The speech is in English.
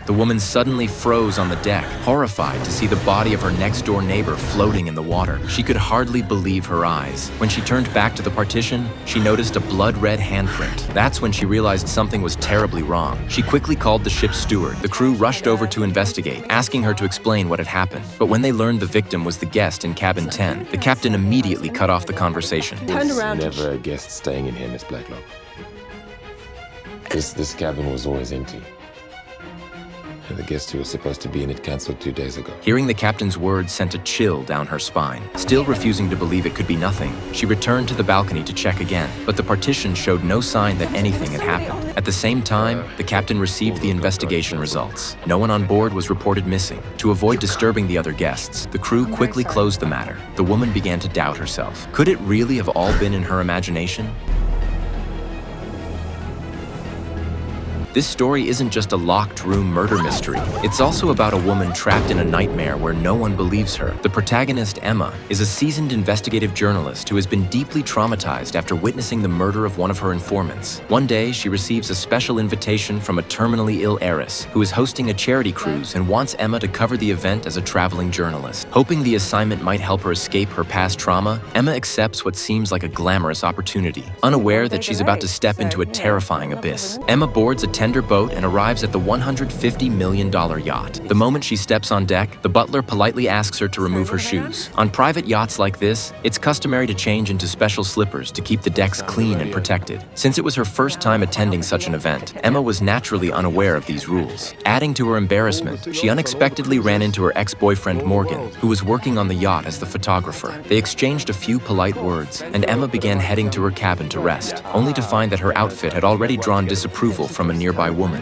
The woman suddenly froze on the deck, horrified to see the body of her next-door neighbor floating in the water. She could hardly believe her eyes. When she turned back to the partition, she noticed a blood-red handprint. That's when she realized something was terribly wrong. She quickly called the ship's steward. The crew rushed over to investigate, asking her to explain what had happened. But when they learned the victim was the guest in cabin 10, the captain immediately cut off the conversation. Turned around. Never a guest staying in here, Miss Blacklock. This cabin was always empty. And the guest who was supposed to be in it cancelled 2 days ago. Hearing the captain's words sent a chill down her spine. Still refusing to believe it could be nothing, she returned to the balcony to check again, but the partition showed no sign that anything had happened. At the same time, the captain received the investigation results. No one on board was reported missing. To avoid disturbing the other guests, the crew quickly closed the matter. The woman began to doubt herself. Could it really have all been in her imagination? This story isn't just a locked room murder mystery. It's also about a woman trapped in a nightmare where no one believes her. The protagonist, Emma, is a seasoned investigative journalist who has been deeply traumatized after witnessing the murder of one of her informants. One day, she receives a special invitation from a terminally ill heiress who is hosting a charity cruise and wants Emma to cover the event as a traveling journalist. Hoping the assignment might help her escape her past trauma, Emma accepts what seems like a glamorous opportunity, unaware that she's about to step into a terrifying abyss. Emma boards a tender boat and arrives at the $150 million yacht. The moment she steps on deck, the butler politely asks her to remove her shoes. On private yachts like this, it's customary to change into special slippers to keep the decks clean and protected. Since it was her first time attending such an event, Emma was naturally unaware of these rules. Adding to her embarrassment, she unexpectedly ran into her ex-boyfriend Morgan, who was working on the yacht as the photographer. They exchanged a few polite words, and Emma began heading to her cabin to rest, only to find that her outfit had already drawn disapproval from a nearby woman.